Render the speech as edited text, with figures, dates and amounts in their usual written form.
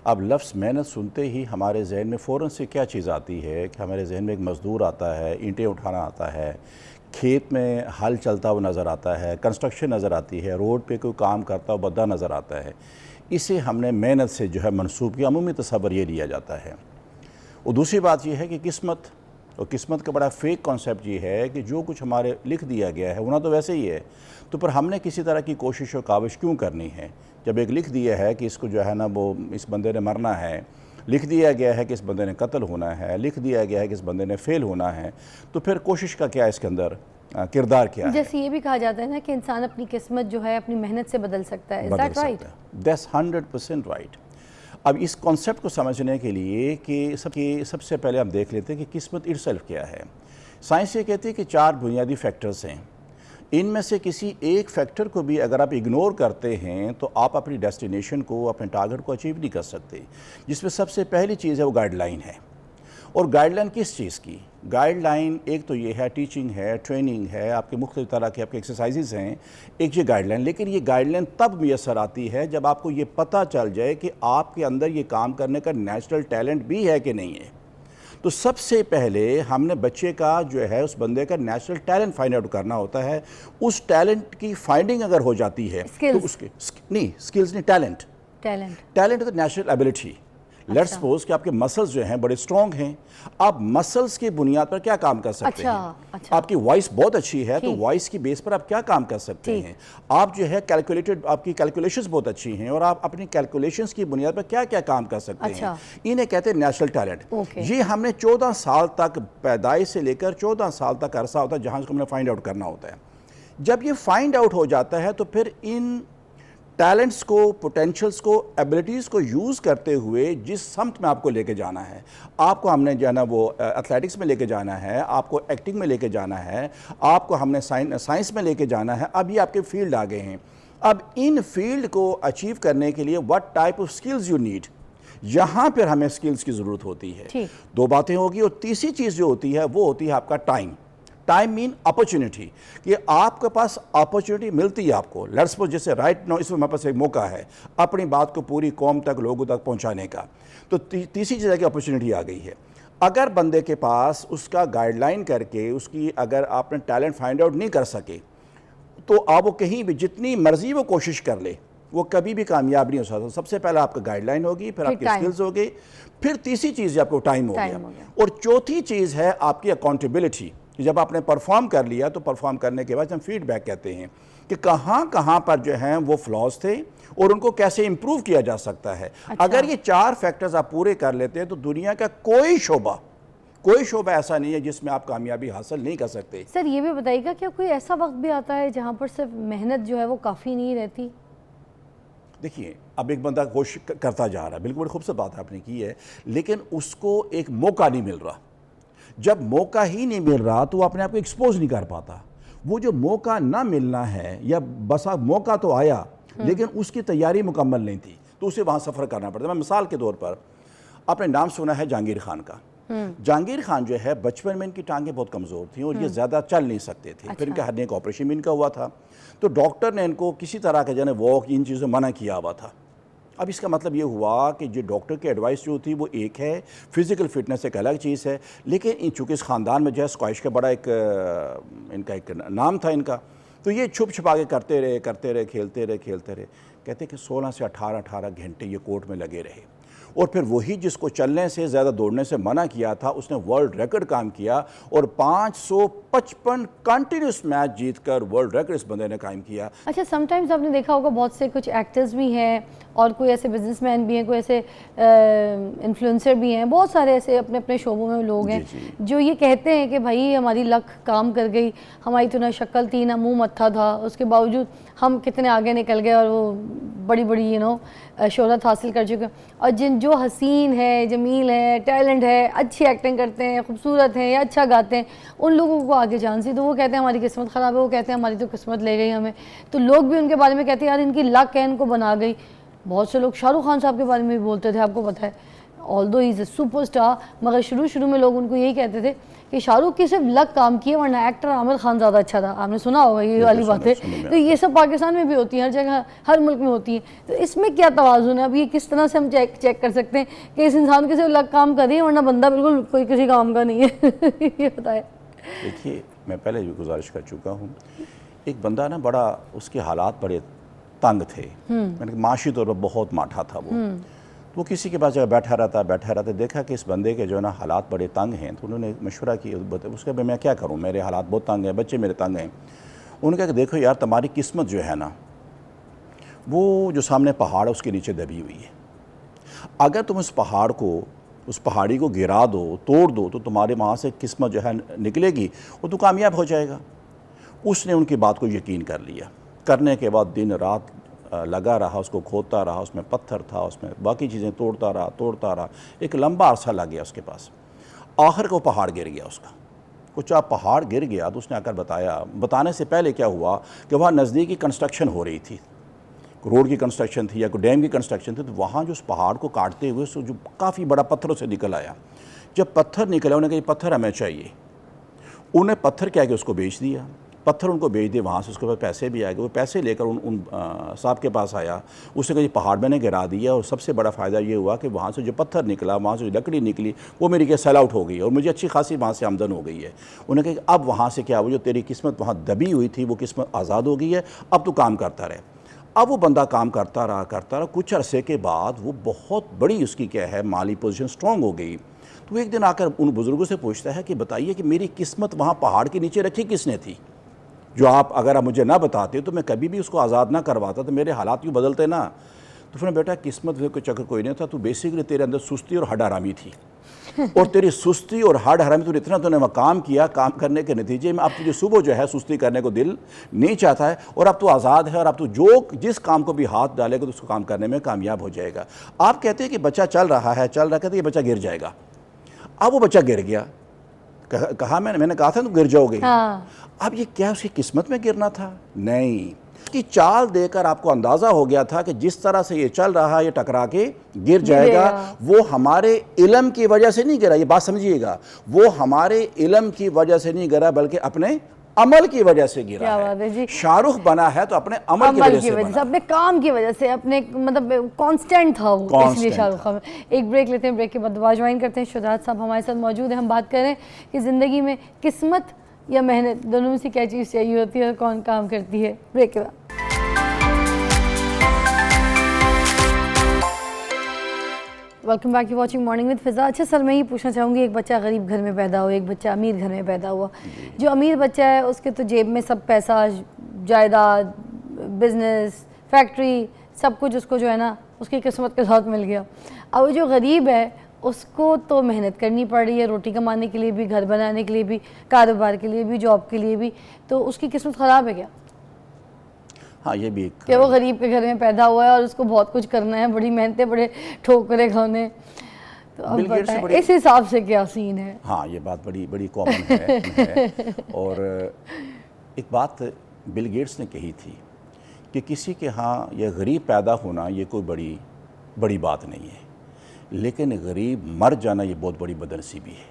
اب لفظ محنت سنتے ہی ہمارے ذہن میں فوراً سے کیا چیز آتی ہے کہ ہمارے ذہن میں ایک مزدور آتا ہے، اینٹیں اٹھانا آتا ہے، کھیت میں ہل چلتا ہوا نظر آتا ہے، کنسٹرکشن نظر آتی ہے، روڈ پہ کوئی کام کرتا ہوا بندہ نظر آتا ہے. اسے ہم نے محنت سے جو ہے منسوب کیا، عمومی تصور یہ لیا جاتا ہے. اور دوسری بات یہ ہے کہ قسمت کا بڑا فیک کانسیپٹ یہ ہے کہ جو کچھ ہمارے لکھ دیا گیا ہے ہونا تو ویسے ہی ہے، تو پھر ہم نے کسی طرح کی کوشش و کاوش کیوں کرنی ہے؟ جب ایک لکھ دیا ہے کہ اس کو جو ہے نا وہ اس بندے نے مرنا ہے، لکھ دیا گیا ہے کہ اس بندے نے قتل ہونا ہے، لکھ دیا گیا ہے کہ اس بندے نے فیل ہونا ہے، تو پھر کوشش کا کیا اس کے اندر کردار کیا ہے؟ جیسے یہ بھی کہا جاتا ہے نا کہ انسان اپنی قسمت جو ہے اپنی محنت سے بدل سکتا ہے. بدل سکتا ہے. That's 100% right. اب اس کانسیپٹ کو سمجھنے کے لیے کہ سب سے پہلے ہم دیکھ لیتے ہیں کہ قسمت اٹسیلف کیا ہے. سائنس یہ کہتی ہے کہ 4 بنیادی فیکٹرز ہیں. ان میں سے کسی ایک فیکٹر کو بھی اگر آپ اگنور کرتے ہیں تو آپ اپنی ڈیسٹینیشن کو، اپنے ٹارگٹ کو اچیو نہیں کر سکتے. جس میں سب سے پہلی چیز ہے وہ گائیڈ لائن ہے. اور گائیڈ لائن کس چیز کی؟ گائیڈ لائن ایک تو یہ ہے ٹیچنگ ہے، ٹریننگ ہے، آپ کے مختلف طرح کے آپ کے ایکسرسائزز ہیں، ایک یہ گائیڈ لائن. لیکن یہ گائیڈ لائن تب میسر آتی ہے جب آپ کو یہ پتہ چل جائے کہ آپ کے اندر یہ کام کرنے کا نیچرل ٹیلنٹ بھی ہے کہ نہیں ہے. تو سب سے پہلے ہم نے بچے کا جو ہے اس بندے کا نیچرل ٹیلنٹ فائنڈ آؤٹ کرنا ہوتا ہے. اس ٹیلنٹ کی فائنڈنگ اگر ہو جاتی ہے تو اس کے سکلز نہیں، ٹیلنٹ تو نیچرل ایبلٹی. لیٹ سپوز کہ آپ کے مسلز جو ہیں بڑے سٹرونگ ہیں، آپ مسلز کی بنیاد پر کیا کام کر سکتے ہیں؟ آپ کی وائس بہت اچھی ہے تو وائس کی بیس پر آپ کیا کام کر سکتے ہیں؟ آپ جو ہے آپ کی کیلکولیشنز بہت اچھی ہیں اور آپ اپنی کیلکولیشنز کی بنیاد پر کیا کیا کام کر سکتے ہیں؟ انہیں کہتے ہیں نیچرل ٹیلنٹ. یہ ہم نے 14 سال تک، پیدائش سے لے کر 14 سال تک عرصہ ہوتا ہے جہاں اس کو ہم نے فائنڈ آؤٹ کرنا ہوتا ہے. جب یہ فائنڈ آؤٹ ہو جاتا ہے تو پھر ان ٹیلنٹس کو، پوٹینشلز کو، ایبلٹیز کو یوز کرتے ہوئے جس سمت میں آپ کو لے کے جانا ہے، آپ کو ہم نے جو ہے نا وہ ایتھلیٹکس میں لے کے جانا ہے، آپ کو ایکٹنگ میں لے کے جانا ہے، آپ کو ہم نے سائنس میں لے کے جانا ہے. اب یہ آپ کے فیلڈ آ گئے ہیں. اب ان فیلڈ کو اچیو کرنے کے لیے what type of skills you need، یہاں پھر ہمیں سکلز کی ضرورت ہوتی ہے. 2 باتیں ہوگی. اور تیسری چیز جو ہوتی ہے وہ ہوتی ہے آپ کا ٹائم. ٹائم مین اپرچونٹی، کہ آپ کے پاس اپرچونٹی ملتی ہے آپ کو. لیٹس سپوز جیسے رائٹ نو اس میں ہمارے پاس ایک موقع ہے اپنی بات کو پوری قوم تک، لوگوں تک پہنچانے کا. تو تیسری چیز ہے کہ اپرچونٹی آ گئی ہے. اگر بندے کے پاس اس کا گائیڈ لائن کر کے اس کی اگر آپ نے ٹیلنٹ فائنڈ آؤٹ نہیں کر سکے تو آپ وہ کہیں بھی جتنی مرضی وہ کوشش کر لے وہ کبھی بھی کامیاب نہیں ہو سکتا. سب سے پہلے آپ کا گائیڈ لائن ہوگی، پھر آپ کے سکلز ہوگی، پھر تیسری چیز آپ کو ٹائم ہو گیا، اور چوتھی چیز ہے آپ کی اکاؤنٹیبلٹی. جب آپ نے پرفارم کر لیا تو پرفارم کرنے کے بعد ہم فیڈ بیک کہتے ہیں کہ کہاں پر جو ہیں وہ فلاز تھے اور ان کو کیسے امپروو کیا جا سکتا ہے. اگر یہ 4 فیکٹرز آپ پورے کر لیتے ہیں تو دنیا کا کوئی شعبہ ایسا نہیں ہے جس میں آپ کامیابی حاصل نہیں کر سکتے. سر یہ بھی بتائیے گا کیا کوئی ایسا وقت بھی آتا ہے جہاں پر صرف محنت جو ہے وہ کافی نہیں رہتی؟ دیکھیے اب ایک بندہ کوشش کرتا جا رہا ہے، بالکل بڑی خوبصورت بات آپ نے کی ہے، لیکن اس کو ایک موقع نہیں مل رہا. جب موقع ہی نہیں مل رہا تو وہ اپنے آپ کو ایکسپوز نہیں کر پاتا. وہ جو موقع نہ ملنا ہے، یا بسا موقع تو آیا لیکن اس کی تیاری مکمل نہیں تھی تو اسے وہاں سفر کرنا پڑتا. میں مثال کے طور پر آپ نے نام سنا ہے جہانگیر خان کا. جہانگیر خان جو ہے بچپن میں ان کی ٹانگیں بہت کمزور تھیں اور یہ زیادہ چل نہیں سکتے تھے. پھر ان کے ہرنیے کا آپریشن بھی ان کا ہوا تھا تو ڈاکٹر نے ان کو کسی طرح کے جو ہے واک ان چیزوں منع کیا ہوا تھا. اب اس کا مطلب یہ ہوا کہ جو ڈاکٹر کی ایڈوائس جو تھی وہ ایک ہے، فزیکل فٹنس ایک الگ چیز ہے. لیکن چونکہ اس خاندان میں جو ہے اسکواش کا بڑا ان کا ایک نام تھا ان کا، تو یہ چھپ چھپا کے کرتے رہے، کھیلتے رہے. کہتے کہ 16 سے 18 گھنٹے یہ کورٹ میں لگے رہے. اور پھر وہی جس کو چلنے سے، زیادہ دوڑنے سے منع کیا تھا، اس نے ورلڈ ریکارڈ کام کیا اور 555 کنٹینیوس میچ جیت کر ورلڈ ریکارڈ اس بندے نے قائم کیا. اچھا سم ٹائمز آپ نے دیکھا ہوگا بہت سے کچھ ایکٹرز بھی ہیں اور کوئی ایسے بزنس مین بھی ہیں، کوئی ایسے انفلوئنسر بھی ہیں، بہت سارے ایسے اپنے اپنے شعبوں میں لوگ ہیں جو یہ کہتے ہیں کہ بھائی ہماری لک کام کر گئی، ہماری تو نہ شکل تھی نہ منہ متھا تھا، اس کے باوجود ہم کتنے آگے نکل گئے اور وہ بڑی بڑی شہرت حاصل کر چکے. اور جو حسین ہے، جمیل ہے، ٹیلنٹ ہے، اچھی ایکٹنگ کرتے ہیں، خوبصورت ہیں یا اچھا گاتے ہیں، ان لوگوں کو آگے جان سی تو وہ کہتے ہیں ہماری قسمت خراب ہے، وہ کہتے ہیں ہماری تو قسمت لے گئی ہمیں. تو لوگ بھی ان کے بارے میں کہتے ہیں یار ان کی لک ہے، ان کو بنا گئی. بہت سے لوگ شاہ رخ خان صاحب کے بارے میں بھی بولتے تھے، آپ کو پتہ ہے، although he is a super star, مگر شروع میں لوگ ان کو یہی کہتے تھے کہ شاہ رخ کی صرف لک کام کی ہے ورنہ ایکٹر عامر خان زیادہ اچھا تھا. آپ نے سنا ہوگا یہ والی باتیں. تو یہ سب پاکستان میں بھی ہوتی ہیں, ہر جگہ ہر ملک میں ہوتی ہیں. تو اس میں کیا توازن ہے؟ اب یہ کس طرح سے ہم چیک کر سکتے ہیں کہ اس انسان کے صرف لک کام کر رہی ہے ورنہ بندہ بالکل کوئی کسی کام کا نہیں ہے؟ یہ بتائیں. دیکھیے میں پہلے بھی گزارش کر چکا ہوں, ایک بندہ نا بڑا اس کے حالات بڑے تنگ تھے, یعنی معاشی طور پر بہت ماٹھا تھا وہ کسی کے پاس جگہ بیٹھا رہتا, دیکھا کہ اس بندے کے جو ہے نا حالات بڑے تنگ ہیں, تو انہوں نے مشورہ کیا اس کے میں کیا کروں, میرے حالات بہت تنگ ہیں, بچے میرے تنگ ہیں. انہوں نے کہا کہ دیکھو یار تمہاری قسمت جو ہے نا وہ جو سامنے پہاڑ ہے اس کے نیچے دبی ہوئی ہے. اگر تم اس پہاڑی کو گرا دو, توڑ دو, تو تمہارے وہاں سے قسمت جو ہے نکلے گی, وہ تو کامیاب ہو جائے گا. اس نے ان کی بات کو یقین کر لیا. کرنے کے بعد دن رات لگا رہا, اس کو کھودتا رہا, اس میں پتھر تھا, اس میں باقی چیزیں توڑتا رہا. ایک لمبا عرصہ لگ گیا اس کے پاس. آخر کو پہاڑ گر گیا اس کا. کچھ پہاڑ گر گیا تو اس نے آ کر بتانے سے پہلے کیا ہوا کہ وہاں نزدیکی کنسٹرکشن ہو رہی تھی, روڈ کی کنسٹرکشن تھی یا کوئی ڈیم کی کنسٹرکشن تھی. تو وہاں جو اس پہاڑ کو کاٹتے ہوئے جو کافی بڑا پتھروں سے نکل آیا. جب پتھر نکلا انہوں نے کہا یہ پتھر ہمیں چاہیے. انہوں نے پتھر کیا کہ اس کو بیچ دیا. پتھر ان کو بیچ دیے, وہاں سے اس کے پاس پیسے بھی آئے گئے. وہ پیسے لے کر ان صاحب کے پاس آیا. اس نے کہا یہ پہاڑ میں نے گرا دیا, اور سب سے بڑا فائدہ یہ ہوا کہ وہاں سے جو پتھر نکلا, وہاں سے جو لکڑی نکلی, وہ میری کیا سیل آؤٹ ہو گئی اور مجھے اچھی خاصی وہاں سے آمدن ہو گئی ہے. انہوں نے کہا کہ اب وہاں سے کیا, وہ جو تیری قسمت وہاں دبی ہوئی تھی وہ قسمت آزاد ہو گئی ہے, اب تو کام کرتا رہے. اب وہ بندہ کام کرتا رہا. کچھ عرصے کے بعد وہ بہت بڑی اس کی کیا ہے مالی پوزیشن سٹرونگ ہو گئی. تو ایک دن آ کر ان بزرگوں سے پوچھتا ہے کہ بتائیے کہ میری قسمت وہاں پہاڑ کے نیچے رکھی کس نے تھی, جو اگر آپ مجھے نہ بتاتے تو میں کبھی بھی اس کو آزاد نہ کرواتا, تو میرے حالات یوں بدلتے نا. تو پھر بیٹا قسمت کوئی چکر کوئی نہیں تھا, تو بیسیکلی تیرے اندر سستی اور ہڈ حرامی تھی, اور تیری سستی اور ہڈ حرامی تو اتنا تو نے کام کیا, کام کرنے کے نتیجے میں اب تجھے صبح جو ہے سستی کرنے کو دل نہیں چاہتا ہے, اور اب تو آزاد ہے, اور اب تو جس کام کو بھی ہاتھ ڈالے گا تو اس کو کام کرنے میں کامیاب ہو جائے گا. آپ کہتے ہیں کہ بچہ چل رہا ہے, کہتے ہیں یہ بچہ گر جائے گا. اب وہ بچہ گر گیا. کہا میں نے کہا تھا تو گر جاؤ گے. اب یہ کیا اس کی قسمت میں گرنا تھا؟ نہیں. اس کی چال دے کر آپ کو اندازہ ہو گیا تھا کہ جس طرح سے یہ چل رہا ہے یہ ٹکرا کے گر جائے گا. وہ ہمارے علم کی وجہ سے نہیں گرا, یہ بات سمجھیے گا, وہ ہمارے علم کی وجہ سے نہیں گرا بلکہ اپنے عمل کی وجہ سے گرا ہے. شاہ رخ بنا ہے تو اپنے عمل کی وجہ سے بنا, اپنے کام کی وجہ سے, اپنے مطلب کانسٹنٹ تھا وہ, اس لیے شاہ رخ خان. ایک بریک لیتے ہیں, بریک کے بعد دوبارہ جوائن کرتے ہیں. شجاعت صاحب ہمارے ساتھ موجود ہیں. ہم بات کر رہے ہیں کہ زندگی میں قسمت یا محنت دونوں میں سے کیا چیز چاہیے ہوتی ہے اور کون کام کرتی ہے. بریک کے بعد. Welcome back, you watching morning with فضا. اچھا سر, میں یہ پوچھنا چاہوں گی, ایک بچہ غریب گھر میں پیدا ہو, ایک بچہ امیر گھر میں پیدا ہوا. جو امیر بچہ ہے اس کے تو جیب میں سب پیسہ, جائیداد, بزنس, فیکٹری, سب کچھ اس کو جو ہے نا اس کی قسمت کے ساتھ مل گیا. اب جو غریب ہے اس کو تو محنت کرنی پڑ رہی ہے, روٹی کمانے کے لیے بھی, گھر بنانے کے لیے بھی, کاروبار کے لیے بھی, جاب کے لیے بھی. تو اس کی قسمت خراب ہے کیا؟ ہاں یہ بھی کہ وہ غریب کے گھر میں پیدا ہوا ہے اور اس کو بہت کچھ کرنا ہے, بڑی محنتیں, بڑے ٹھوکرے کھانے. تو اب بتائیں اس حساب سے کیا سین ہے؟ ہاں یہ بات بڑی کامن ہے. اور ایک بات بل گیٹس نے کہی تھی کہ کسی کے ہاں یہ غریب پیدا ہونا یہ کوئی بڑی بات نہیں ہے, لیکن غریب مر جانا یہ بہت بڑی بدنصیبی ہے.